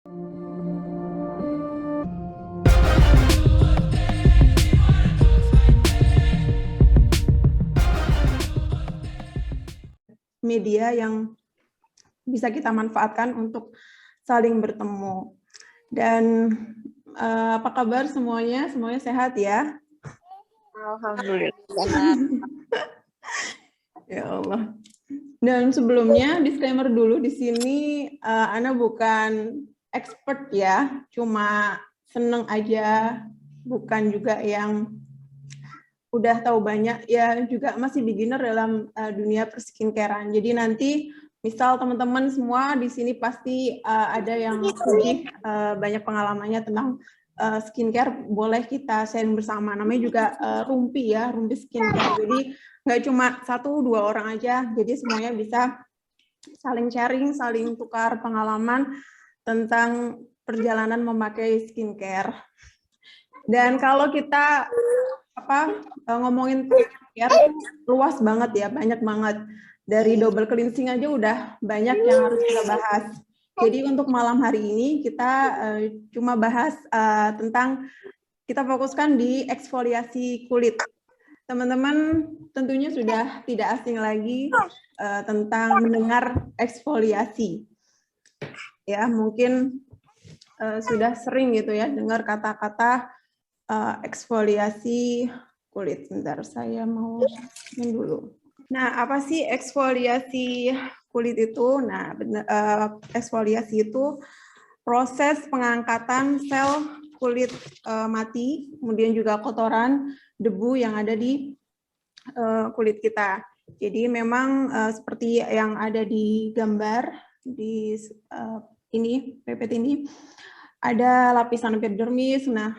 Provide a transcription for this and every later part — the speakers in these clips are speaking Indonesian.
Media yang bisa kita manfaatkan untuk saling bertemu. Dan apa kabar semuanya? Semuanya sehat ya? Alhamdulillah. Ya Allah. Dan sebelumnya disclaimer dulu di sini, Ana bukan expert ya, cuma seneng aja, bukan juga yang udah tahu banyak, ya juga masih beginner dalam dunia perskincarean. Jadi nanti misal teman-teman semua di sini pasti ada yang lebih banyak pengalamannya tentang skincare, boleh kita sharing bersama. Namanya juga Rumpi ya, Rumpi Skincare. Jadi nggak cuma 1-2 orang aja, jadi semuanya bisa saling sharing, saling tukar pengalaman tentang perjalanan memakai skincare. Dan kalau kita ngomongin skincare luas banget ya, banyak banget. Dari double cleansing aja udah banyak yang harus kita bahas. Jadi untuk malam hari ini kita cuma bahas tentang, kita fokuskan di eksfoliasi kulit. Teman-teman tentunya sudah tidak asing lagi tentang mendengar eksfoliasi. Ya, mungkin sudah sering gitu ya dengar kata-kata eksfoliasi kulit. Sebentar, saya mau ini dulu. Nah, apa sih eksfoliasi kulit itu? Nah, eksfoliasi itu proses pengangkatan sel kulit mati, kemudian juga kotoran, debu yang ada di kulit kita. Jadi memang seperti yang ada di gambar di ini, PPT ini, ada lapisan epidermis. Nah,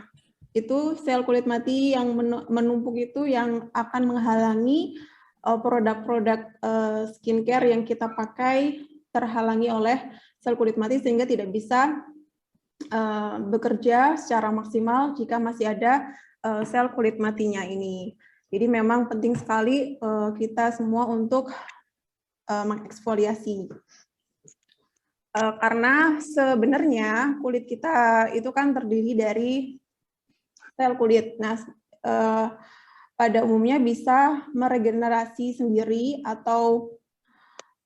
itu sel kulit mati yang menumpuk itu yang akan menghalangi produk-produk skincare yang kita pakai terhalangi oleh sel kulit mati sehingga tidak bisa bekerja secara maksimal jika masih ada sel kulit matinya ini. Jadi memang penting sekali kita semua untuk mengeksfoliasi. Karena sebenarnya kulit kita itu kan terdiri dari sel kulit. Nah, pada umumnya bisa meregenerasi sendiri atau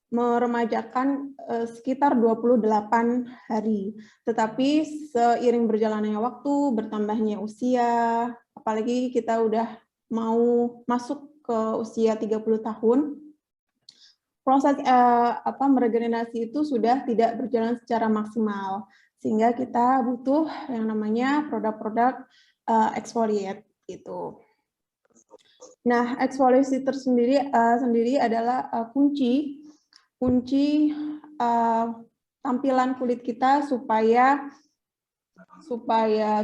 meremajakan sekitar 28 hari. Tetapi seiring berjalannya waktu, bertambahnya usia, apalagi kita udah mau masuk ke usia 30 tahun, proses meregenerasi itu sudah tidak berjalan secara maksimal. Sehingga kita butuh yang namanya produk-produk exfoliate gitu. Nah, eksfoliasi sendiri adalah kunci tampilan kulit kita supaya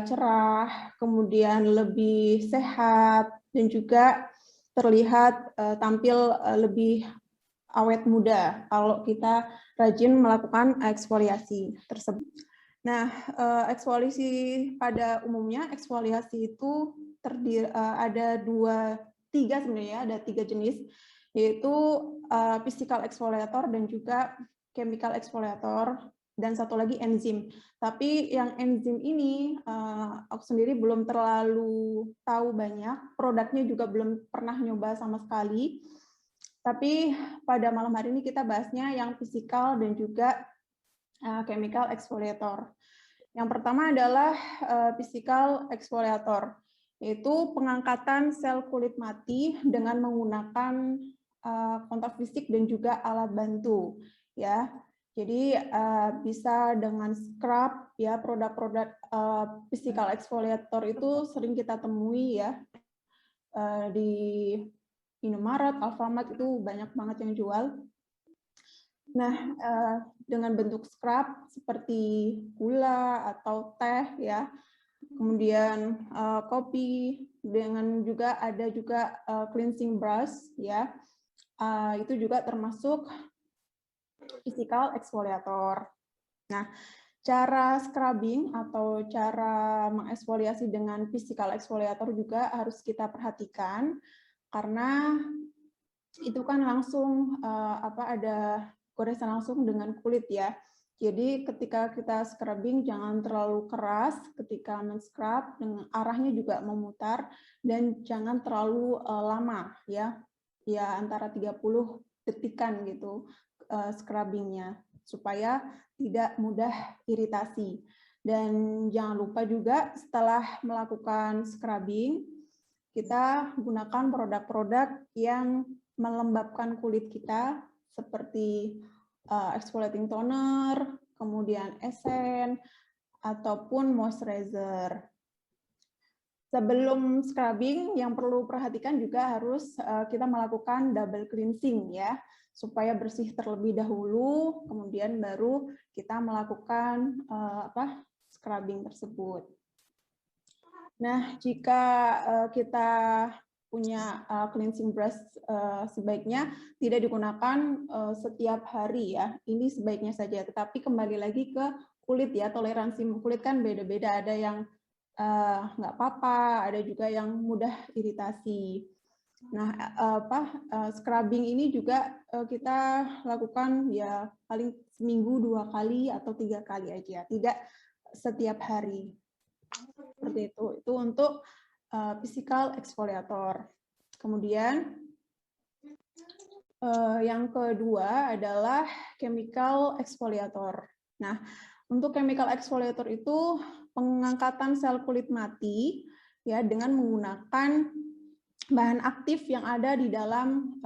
cerah, kemudian lebih sehat, dan juga terlihat tampil lebih awet muda kalau kita rajin melakukan eksfoliasi tersebut. Nah, eksfoliasi pada umumnya, eksfoliasi itu ada tiga sebenarnya, ada 3 jenis, yaitu physical exfoliator dan juga chemical exfoliator, dan satu lagi enzim. Tapi yang enzim ini aku sendiri belum terlalu tahu banyak, produknya juga belum pernah nyoba sama sekali. Tapi pada malam hari ini kita bahasnya yang physical dan juga chemical exfoliator. Yang pertama adalah physical exfoliator, yaitu pengangkatan sel kulit mati dengan menggunakan kontak fisik dan juga alat bantu. Ya, jadi bisa dengan scrub, ya, produk-produk physical exfoliator itu sering kita temui ya di Indomaret, Alfamart, itu banyak banget yang jual. Nah, dengan bentuk scrub seperti gula atau teh ya, kemudian kopi, dengan juga ada juga cleansing brush ya, itu juga termasuk physical exfoliator. Nah, cara scrubbing atau cara mengeksfoliasi dengan physical exfoliator juga harus kita perhatikan, karena itu kan langsung ada goresan langsung dengan kulit ya. Jadi ketika kita scrubbing jangan terlalu keras ketika men-scrub, dengan arahnya juga memutar dan jangan terlalu lama ya. Ya antara 30 detikan gitu scrubbingnya supaya tidak mudah iritasi. Dan jangan lupa juga setelah melakukan scrubbing kita gunakan produk-produk yang melembabkan kulit kita seperti exfoliating toner, kemudian esen, ataupun moisturizer. Sebelum scrubbing, yang perlu perhatikan juga harus kita melakukan double cleansing ya, supaya bersih terlebih dahulu, kemudian baru kita melakukan scrubbing tersebut. Nah, jika kita punya cleansing brush sebaiknya tidak digunakan setiap hari ya. Ini sebaiknya saja. Tetapi kembali lagi ke kulit ya, toleransi kulit kan beda-beda. Ada yang nggak apa-apa, ada juga yang mudah iritasi. Nah, scrubbing ini juga kita lakukan ya paling seminggu 2 kali atau 3 kali aja, tidak setiap hari. Seperti itu. Itu untuk physical exfoliator. Kemudian yang kedua adalah chemical exfoliator. Nah, untuk chemical exfoliator itu pengangkatan sel kulit mati ya dengan menggunakan bahan aktif yang ada di dalam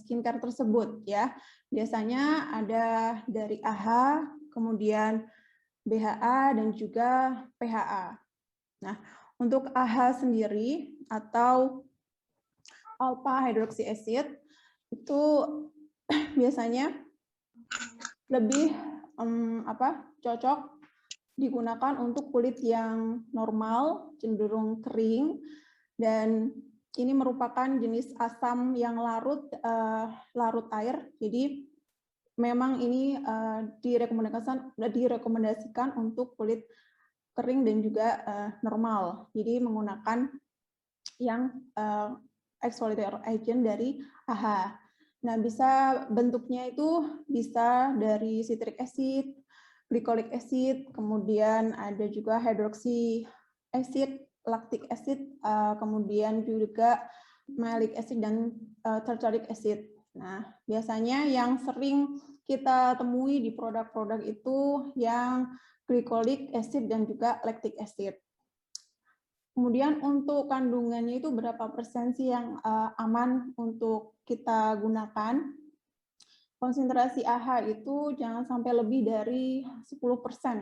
skincare tersebut ya. Biasanya ada dari AHA, kemudian BHA dan juga PHA. Nah, untuk AHA sendiri atau alpha hydroxy acid itu biasanya lebih cocok digunakan untuk kulit yang normal, cenderung kering, dan ini merupakan jenis asam yang larut air. Jadi memang ini direkomendasikan untuk kulit kering dan juga normal. Jadi menggunakan yang exfoliator agent dari AHA. Nah, bisa bentuknya itu bisa dari citric acid, glycolic acid, kemudian ada juga hydroxy acid, lactic acid, kemudian juga malic acid dan tartaric acid. Nah, biasanya yang sering kita temui di produk-produk itu yang glycolic acid dan juga lactic acid. Kemudian untuk kandungannya itu berapa persen sih yang aman untuk kita gunakan? Konsentrasi AHA itu jangan sampai lebih dari 10%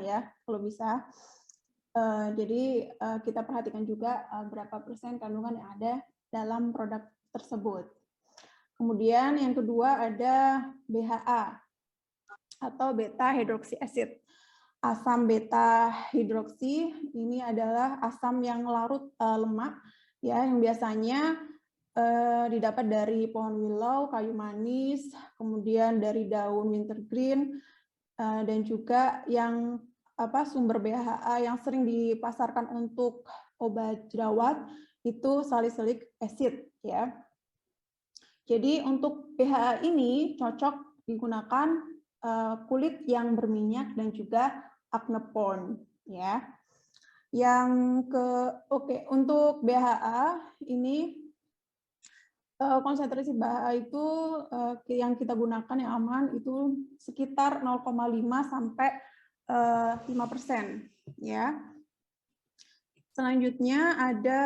ya, kalau bisa. Jadi kita perhatikan juga berapa persen kandungan yang ada dalam produk tersebut. Kemudian yang kedua ada BHA atau beta hydroxy acid. Asam beta hidroksi ini adalah asam yang larut lemak ya, yang biasanya didapat dari pohon willow, kayu manis, kemudian dari daun wintergreen, dan juga yang sumber BHA yang sering dipasarkan untuk obat jerawat itu salicylic acid ya. Jadi untuk BHA ini cocok digunakan kulit yang berminyak dan juga acne prone ya. Untuk BHA ini konsentrasi BHA itu yang kita gunakan yang aman itu sekitar 0,5 sampai 5% ya. Selanjutnya ada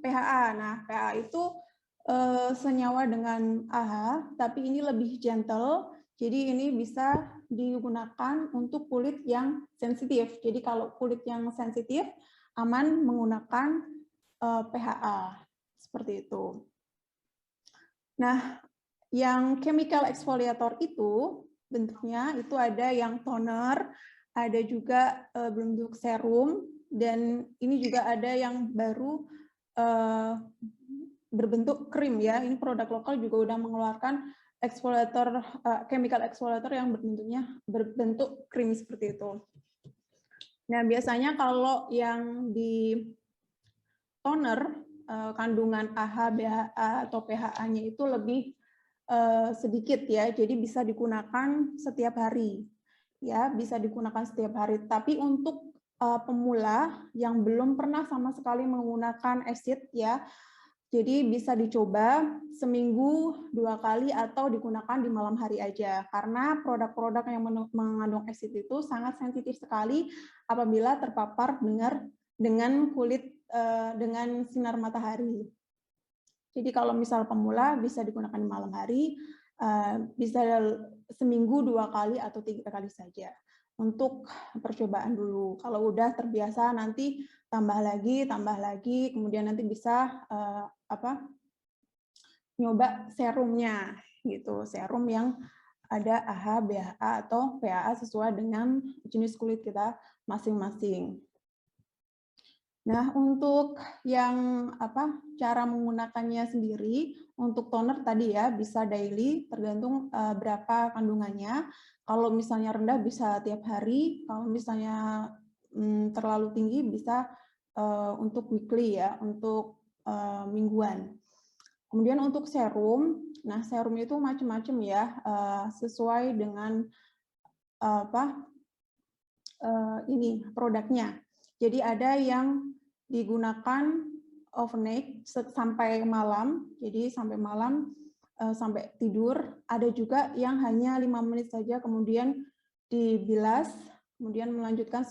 PHA. Nah, PHA itu senyawa dengan AHA, tapi ini lebih gentle. Jadi ini bisa digunakan untuk kulit yang sensitif. Jadi kalau kulit yang sensitif, aman menggunakan PHA. Seperti itu. Nah, yang chemical exfoliator itu bentuknya itu ada yang toner, ada juga bentuk serum, dan ini juga ada yang baru berbentuk krim ya. Ini produk lokal juga udah mengeluarkan exfoliator, chemical exfoliator yang berbentuk krim seperti itu. Nah, biasanya kalau yang di toner, kandungan AHA, BHA, atau PHA-nya itu lebih sedikit ya, jadi bisa digunakan setiap hari. ya bisa digunakan setiap hari. Tapi untuk pemula yang belum pernah sama sekali menggunakan acid ya, jadi bisa dicoba seminggu 2 kali atau digunakan di malam hari aja. Karena produk-produk yang mengandung acid itu sangat sensitif sekali apabila terpapar dengan kulit dengan sinar matahari. Jadi kalau misal pemula bisa digunakan di malam hari, bisa seminggu 2 kali atau 3 kali saja untuk percobaan dulu. Kalau udah terbiasa nanti tambah lagi, kemudian nanti bisa nyoba serumnya gitu, serum yang ada AHA, BHA atau PAA sesuai dengan jenis kulit kita masing-masing. Nah, untuk yang cara menggunakannya sendiri, untuk toner tadi ya bisa daily tergantung berapa kandungannya. Kalau misalnya rendah bisa tiap hari, kalau misalnya terlalu tinggi bisa untuk weekly ya, untuk mingguan. Kemudian untuk serum, nah serum itu macam-macam ya, sesuai dengan ini produknya. Jadi ada yang digunakan overnight sampai malam, jadi sampai malam sampai tidur. Ada juga yang hanya 5 menit saja kemudian dibilas, kemudian melanjutkan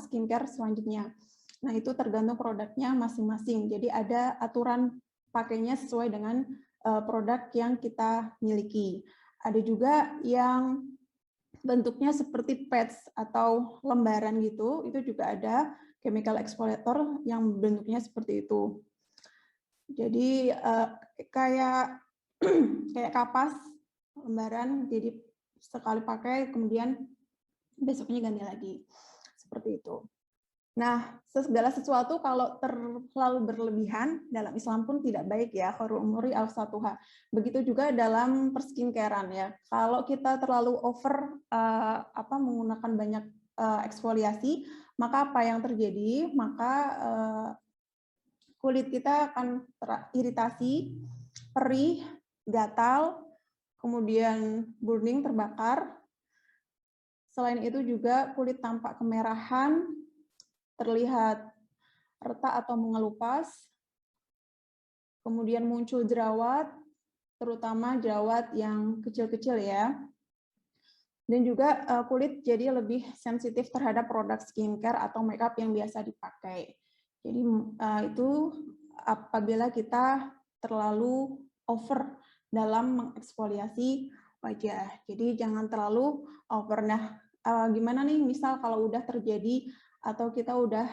skincare selanjutnya. Nah itu tergantung produknya masing-masing. Jadi ada aturan pakainya sesuai dengan produk yang kita miliki. Ada juga yang bentuknya seperti pads atau lembaran gitu, itu juga ada chemical exfoliator yang bentuknya seperti itu. Jadi kayak kapas lembaran, jadi sekali pakai kemudian besoknya ganti lagi, seperti itu. Nah, segala sesuatu kalau terlalu berlebihan dalam Islam pun tidak baik ya, khairul umuri awsatuha. Begitu juga dalam perskincarean ya. Kalau kita terlalu over menggunakan banyak eksfoliasi, maka apa yang terjadi? Maka kulit kita akan teriritasi, perih, gatal, kemudian burning, terbakar. Selain itu juga kulit tampak kemerahan, terlihat retak atau mengelupas, kemudian muncul jerawat, terutama jerawat yang kecil-kecil ya, dan juga kulit jadi lebih sensitif terhadap produk skincare atau makeup yang biasa dipakai. Jadi itu apabila kita terlalu over dalam mengeksfoliasi wajah. Jadi jangan terlalu over. Nah, gimana nih misal kalau udah terjadi atau kita udah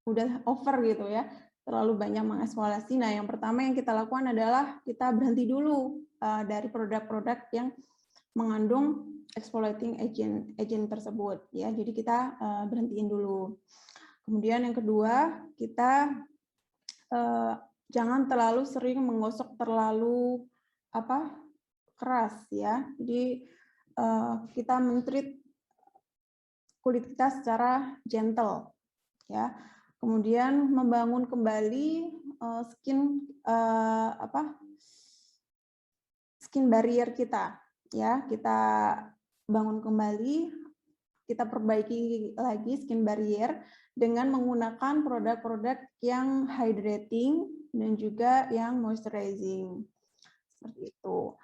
udah over gitu ya, terlalu banyak mengeksfoliasi. Nah, yang pertama yang kita lakukan adalah kita berhenti dulu dari produk-produk yang mengandung exfoliating agent tersebut ya. Jadi kita berhentiin dulu. Kemudian yang kedua, kita jangan terlalu sering menggosok terlalu keras ya. Jadi kita men-treat kulit kita secara gentle ya. Kemudian membangun kembali skin barrier kita ya. Kita bangun kembali, kita perbaiki lagi skin barrier dengan menggunakan produk-produk yang hydrating dan juga yang moisturizing. Seperti itu.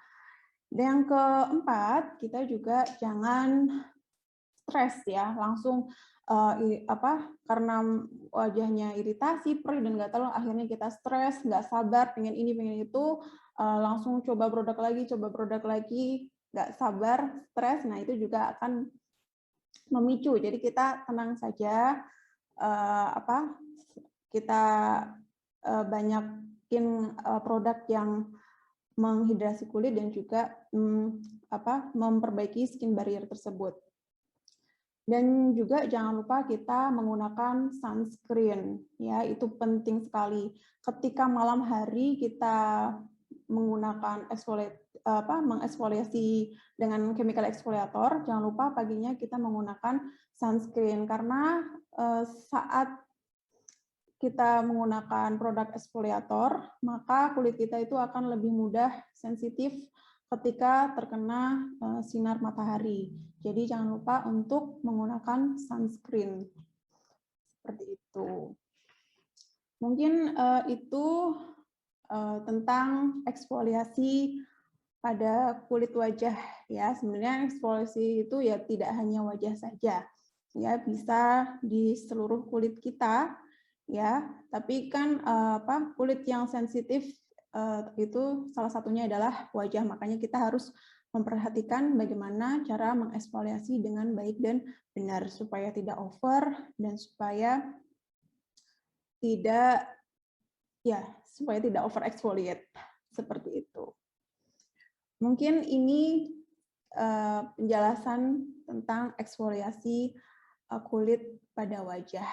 Dan yang keempat, kita juga jangan stres ya, langsung karena wajahnya iritasi, perih dan gatal, akhirnya kita stres, nggak sabar, pengen ini, pengen itu, langsung coba produk lagi, nggak sabar, stres, nah itu juga akan memicu. Jadi kita tenang saja, kita banyakin produk yang menghidrasi kulit dan juga memperbaiki skin barrier tersebut. Dan juga jangan lupa kita menggunakan sunscreen, ya itu penting sekali. Ketika malam hari kita menggunakan mengeksfoliasi dengan chemical exfoliator, jangan lupa paginya kita menggunakan sunscreen karena saat kita menggunakan produk eksfoliator, maka kulit kita itu akan lebih mudah sensitif ketika terkena sinar matahari. Jadi jangan lupa untuk menggunakan sunscreen. Seperti itu. Mungkin itu tentang eksfoliasi pada kulit wajah ya. Sebenarnya eksfoliasi itu ya tidak hanya wajah saja. Ya, bisa di seluruh kulit kita ya. Tapi kan kulit yang sensitif itu salah satunya adalah wajah. Makanya kita harus memperhatikan bagaimana cara mengeksfoliasi dengan baik dan benar supaya tidak over dan supaya tidak over exfoliate seperti itu. Mungkin ini penjelasan tentang eksfoliasi kulit pada wajah.